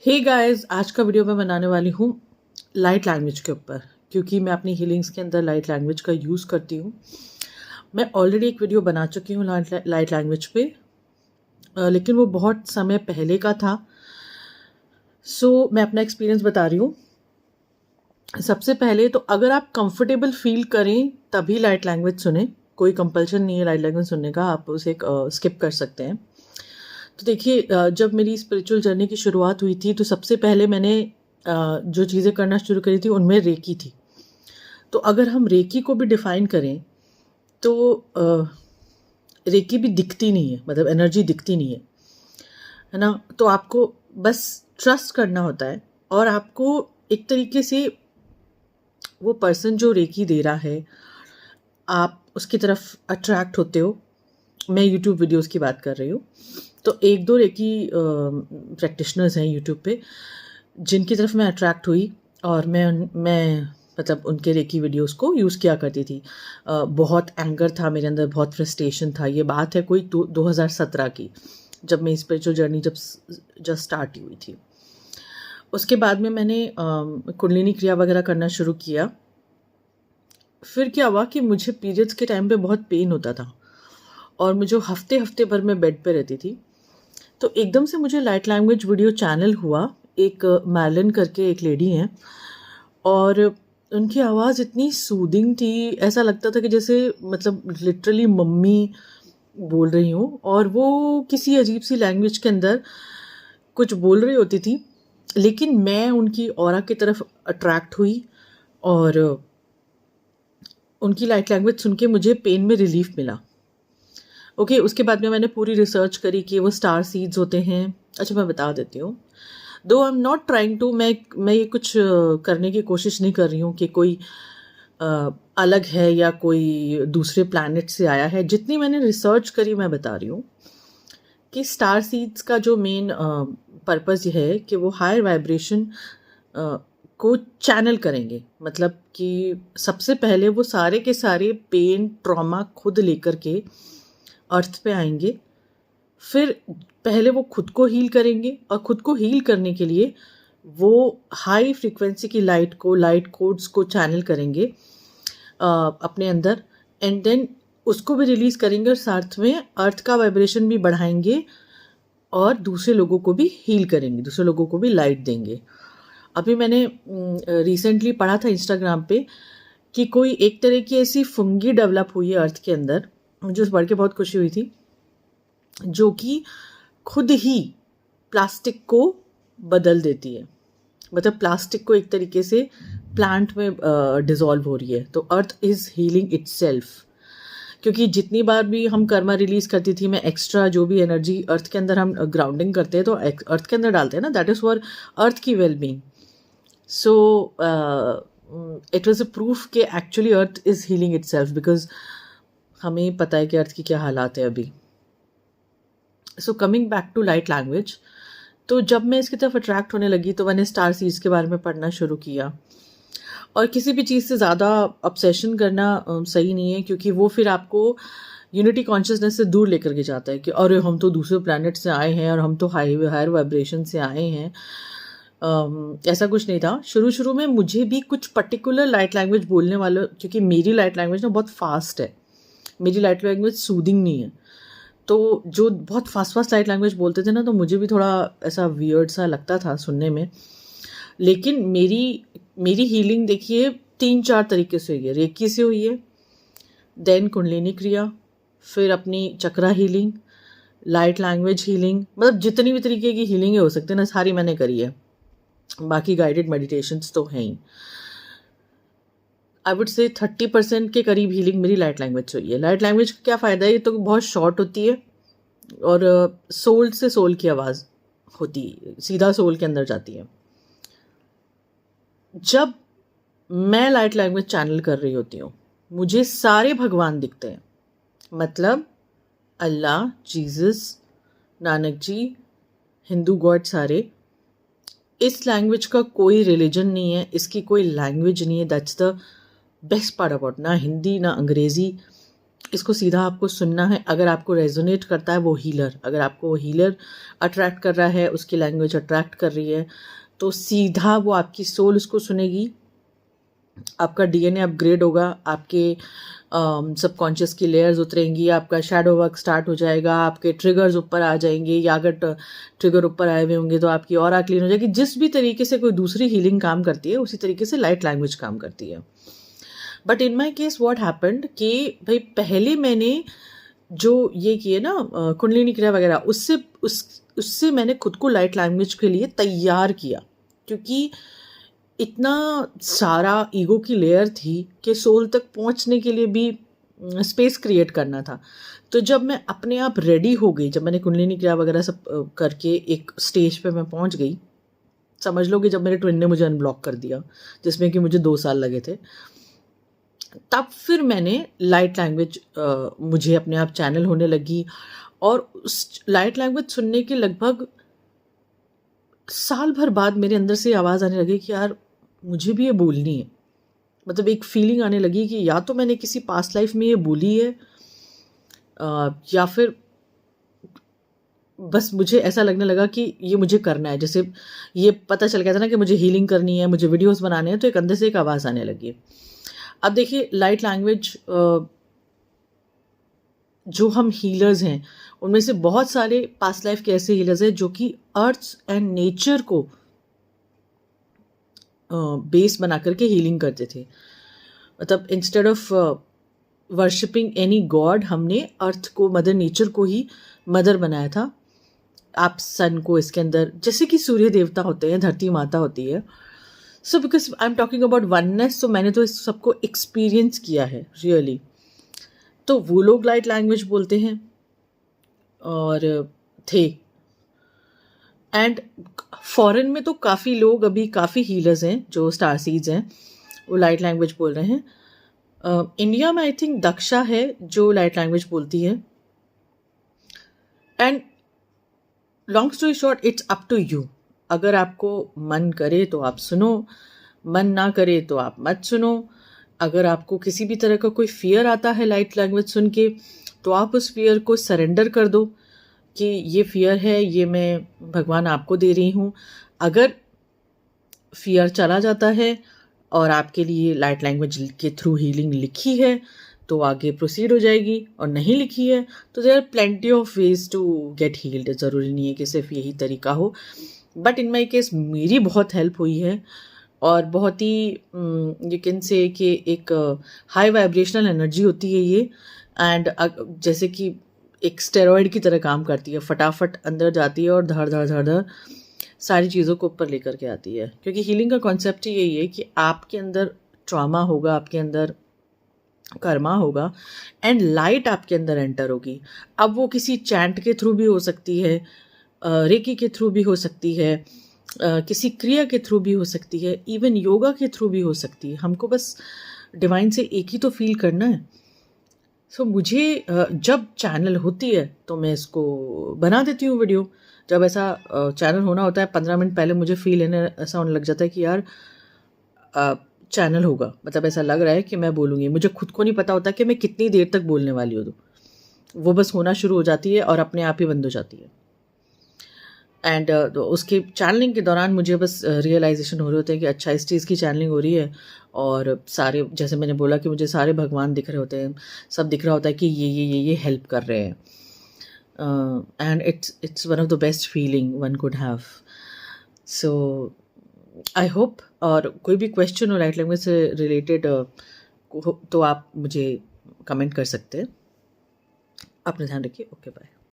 Hey guys, आज का video मैं बनाने वाली हूँ लाइट लैंग्वेज के ऊपर, क्योंकि मैं अपनी हीलिंग्स के अंदर लाइट लैंग्वेज का यूज़ करती हूँ। मैं ऑलरेडी एक वीडियो बना चुकी हूँ लाइट लैंग्वेज पे, लेकिन वो बहुत समय पहले का था। सो मैं अपना एक्सपीरियंस बता रही हूँ। सबसे पहले तो अगर आप कंफर्टेबल फील करें तभी लाइट लैंग्वेज सुने। कोई कंपल्शन नहीं है लाइट लैंग्वेज सुनने का, आप उसे स्किप कर सकते हैं। तो देखिए, जब मेरी स्पिरिचुअल जर्नी की शुरुआत हुई थी तो सबसे पहले मैंने जो चीज़ें करना शुरू करी थी उनमें रेकी थी। तो अगर हम रेकी को भी डिफ़ाइन करें तो रेकी भी दिखती नहीं है, मतलब एनर्जी दिखती नहीं है ना। तो आपको बस ट्रस्ट करना होता है और आपको एक तरीके से वो पर्सन जो रेकी दे रहा है, आप उसकी तरफ अट्रैक्ट होते हो। मैं यूट्यूब वीडियोस की बात कर रही हूँ। तो एक दो रेकी प्रैक्टिशनर्स हैं यूट्यूब पे जिनकी तरफ मैं अट्रैक्ट हुई और मैं मतलब उनके रेकी वीडियोस को यूज़ किया करती थी। बहुत एंगर था मेरे अंदर, बहुत फ्रस्ट्रेशन था। ये बात है कोई 2017 की, जब मेरी स्पिरिचुअल जर्नी जब स्टार्ट हुई थी। उसके बाद में मैंने कुंडलिनी क्रिया वगैरह करना शुरू किया। फिर क्या हुआ कि मुझे पीरियड्स के टाइम पे बहुत पेन होता था और मुझे हफ्ते हफ्ते भर मैं बेड पे रहती थी। तो एकदम से मुझे लाइट लैंग्वेज वीडियो चैनल हुआ। एक मैलन करके एक लेडी हैं और उनकी आवाज़ इतनी सूदिंग थी, ऐसा लगता था कि जैसे मतलब लिटरली मम्मी बोल रही हूँ, और वो किसी अजीब सी लैंग्वेज के अंदर कुछ बोल रही होती थी, लेकिन मैं उनकी ऑरा की तरफ अट्रैक्ट हुई और उनकी लाइट लैंग्वेज सुन के मुझे पेन में रिलीफ मिला। ओके, उसके बाद में मैंने पूरी रिसर्च करी कि वो स्टार सीड्स होते हैं। अच्छा, मैं बता देती हूँ। Though I am not trying to, मैं ये कुछ करने की कोशिश नहीं कर रही हूँ कि कोई अलग है या कोई दूसरे प्लैनेट से आया है। जितनी मैंने रिसर्च करी मैं बता रही हूँ कि स्टार सीड्स का जो मेन पर्पज़ ये है कि वो हायर वाइब्रेशन को चैनल करेंगे। मतलब कि सबसे पहले वो सारे के सारे पेन ट्रॉमा खुद लेकर के अर्थ पे आएंगे। फिर पहले वो खुद को हील करेंगे और खुद को हील करने के लिए वो हाई फ्रीक्वेंसी की लाइट कोड्स को चैनल करेंगे अपने अंदर, एंड देन उसको भी रिलीज़ करेंगे और साथ में अर्थ का वाइब्रेशन भी बढ़ाएंगे और दूसरे लोगों को भी हील करेंगे, दूसरे लोगों को भी लाइट देंगे। अभी मैंने रिसेंटली पढ़ा था इंस्टाग्राम पे कि कोई एक तरह की ऐसी फंगी डेवलप हुई है अर्थ के अंदर, मुझे उस पढ़ के बहुत खुशी हुई थी, जो कि खुद ही प्लास्टिक को बदल देती है। मतलब प्लास्टिक को एक तरीके से प्लांट में डिसॉल्व हो रही है। तो अर्थ इज़ हीलिंग इटसेल्फ, क्योंकि जितनी बार भी हम कर्मा रिलीज करती थी, मैं एक्स्ट्रा जो भी एनर्जी अर्थ के अंदर हम ग्राउंडिंग करते हैं तो अर्थ के अंदर डालते हैं ना, दैट इज़ फॉर अर्थ की well being. So it was a proof कि actually earth is healing itself, because हमें पता है कि अर्थ की क्या हालात है अभी। So coming back to light language, तो जब मैं इसकी तरफ अट्रैक्ट होने लगी तो मैंने स्टार सीड्स के बारे में पढ़ना शुरू किया। और किसी भी चीज़ से ज़्यादा ऑब्सेशन करना सही नहीं है, क्योंकि वो फिर आपको यूनिटी कॉन्शियसनेस से दूर लेकर के जाता है कि अरे हम तो दूसरे प्लैनेट से आए हैं और हम तो हायर वाइब्रेशन से आए हैं। ऐसा कुछ नहीं था। शुरू शुरू में मुझे भी कुछ पर्टिकुलर लाइट लैंग्वेज बोलने वालों, क्योंकि मेरी लाइट लैंग्वेज ना बहुत फास्ट है, मेरी लाइट लैंग्वेज सूदिंग नहीं है, तो जो बहुत फास्ट लाइट लैंग्वेज बोलते थे ना, तो मुझे भी थोड़ा ऐसा वियर्ड सा लगता था सुनने में। लेकिन मेरी हीलिंग देखिए 3-4 तरीके से हुई है। रेकी से हुई है, देन कुंडलिनी क्रिया, फिर अपनी चक्रा हीलिंग, लाइट लैंग्वेज हीलिंग, मतलब जितनी भी तरीके की हीलिंग हो सकते हैं ना, सारी मैंने करी है। बाकी गाइडेड मेडिटेशंस तो हैं ही। आई वुड से 30% के करीब हीलिंग मेरी लाइट लैंग्वेज से हुई है। लाइट लैंग्वेज का क्या फ़ायदा है, ये तो बहुत शॉर्ट होती है और सोल से सोल की आवाज़ होती है, सीधा सोल के अंदर जाती है। जब मैं लाइट लैंग्वेज चैनल कर रही होती हूँ, मुझे सारे भगवान दिखते हैं। मतलब अल्लाह, जीसस, नानक जी, हिंदू गॉड सारे। इस लैंग्वेज का कोई रिलीजन नहीं है, इसकी कोई लैंग्वेज नहीं है। That's the best part about, ना हिंदी ना अंग्रेज़ी, इसको सीधा आपको सुनना है। अगर आपको रेजोनेट करता है वो हीलर, अगर आपको वो हीलर अट्रैक्ट कर रहा है, उसकी लैंग्वेज अट्रैक्ट कर रही है, तो सीधा वो आपकी सोल उसको सुनेगी, आपका डीएनए अपग्रेड होगा, आपके सबकॉन्शियस की लेयर्स उतरेंगी, आपका शैडो वर्क स्टार्ट हो जाएगा, आपके ट्रिगर्स ऊपर आ जाएंगे, या अगर ट्रिगर ऊपर आए हुए होंगे तो आपकी ऑरा क्लीन हो जाएगी। जिस भी तरीके से कोई दूसरी हीलिंग काम करती है उसी तरीके से लाइट लैंग्वेज काम करती है। But in my case what happened कि भाई पहले मैंने जो ये किए ना कुंडलिनी क्रिया वगैरह, उससे मैंने खुद को लाइट लैंग्वेज के लिए तैयार किया, क्योंकि इतना सारा ईगो की लेयर थी कि सोल तक पहुंचने के लिए भी स्पेस क्रिएट करना था। तो जब मैं अपने आप रेडी हो गई, जब मैंने कुंडलिनी क्रिया वगैरह सब करके एक स्टेज पे मैं पहुंच गई, समझ लो कि जब मेरे ट्विन ने मुझे अनब्लॉक कर दिया, जिसमें कि मुझे 2 साल लगे थे, तब फिर मैंने लाइट लैंग्वेज मुझे अपने आप चैनल होने लगी। और उस लाइट लैंग्वेज सुनने के लगभग साल भर बाद मेरे अंदर से आवाज़ आने लगी कि यार मुझे भी ये बोलनी है। मतलब एक फीलिंग आने लगी कि या तो मैंने किसी पास्ट लाइफ में ये बोली है, या फिर बस मुझे ऐसा लगने लगा कि ये मुझे करना है। जैसे ये पता चल गया था ना कि मुझे हीलिंग करनी है, मुझे वीडियोस बनाने हैं, तो एक अंदर से एक आवाज़ आने लगी। अब देखिए लाइट लैंग्वेज, जो हम हीलर्स हैं उनमें से बहुत सारे पास्ट लाइफ के ऐसे हीलर्स हैं जो कि अर्थ एंड नेचर को बेस बना करके हीलिंग करते थे। मतलब instead of worshipping any God, हमने अर्थ को, मदर नेचर को ही मदर बनाया था। आप सन को इसके अंदर, जैसे कि सूर्य देवता होते हैं, धरती माता होती है। So because I am talking about oneness, तो मैंने तो इस सबको एक्सपीरियंस किया है रियली। तो वो लोग लाइट लैंग्वेज बोलते हैं और थे। एंड फॉरेन में तो काफ़ी लोग, अभी काफ़ी हीलर्स हैं जो स्टार सीड्स हैं, वो लाइट लैंग्वेज बोल रहे हैं। इंडिया में आई थिंक दक्षा है जो लाइट लैंग्वेज बोलती है। And long story short, it's up to you. अगर आपको मन करे तो आप सुनो, मन ना करे तो आप मत सुनो। अगर आपको किसी भी तरह का कोई फियर आता है लाइट लैंग्वेज सुन के, तो आप उस फियर को सरेंडर कर दो कि ये फियर है, ये मैं भगवान आपको दे रही हूँ। अगर फियर चला जाता है और आपके लिए लाइट लैंग्वेज के थ्रू हीलिंग लिखी है तो आगे प्रोसीड हो जाएगी, और नहीं लिखी है तो there are plenty of ways to get healed. ज़रूरी नहीं है कि सिर्फ यही तरीका हो। बट इन माई केस मेरी बहुत हेल्प हुई है, और बहुत ही यू कैन से कि एक हाई वाइब्रेशनल एनर्जी होती है ये। एंड जैसे कि एक स्टेरॉइड की तरह काम करती है, फटाफट अंदर जाती है और धड़ धड़ धड़ धड़ सारी चीज़ों को ऊपर लेकर के आती है। क्योंकि हीलिंग का कॉन्सेप्ट ही यही है कि आपके अंदर ट्रॉमा होगा, आपके अंदर कर्मा होगा, एंड लाइट आपके अंदर एंटर होगी। अब वो किसी चैंट के थ्रू भी हो सकती है, रेकी के थ्रू भी हो सकती है, किसी क्रिया के थ्रू भी हो सकती है, इवन योगा के थ्रू भी हो सकती है। हमको बस डिवाइन से एक ही तो फील करना है। सो मुझे जब चैनल होती है तो मैं इसको बना देती हूँ वीडियो। जब ऐसा चैनल होना होता है 15 मिनट पहले मुझे फील ऐसा होने लग जाता है कि यार चैनल होगा, मतलब ऐसा लग रहा है कि मैं बोलूँगी। मुझे खुद को नहीं पता होता कि मैं कितनी देर तक बोलने वाली हूँ, तो वो बस होना शुरू हो जाती है और अपने आप ही बंद हो जाती है। एंड उसके चैनलिंग के दौरान मुझे बस रियलाइजेशन हो रहे होते हैं कि अच्छा इस चीज़ की चैनलिंग हो रही है, और सारे, जैसे मैंने बोला कि मुझे सारे भगवान दिख रहे होते हैं, सब दिख रहा होता है कि ये हेल्प कर रहे हैं। And it's one of the best feeling one could have. So I hope, और कोई भी क्वेश्चन हो लाइट लैंग्वेज से रिलेटेड तो आप मुझे कमेंट कर सकते हैं। अपना ध्यान रखिए। Okay bye.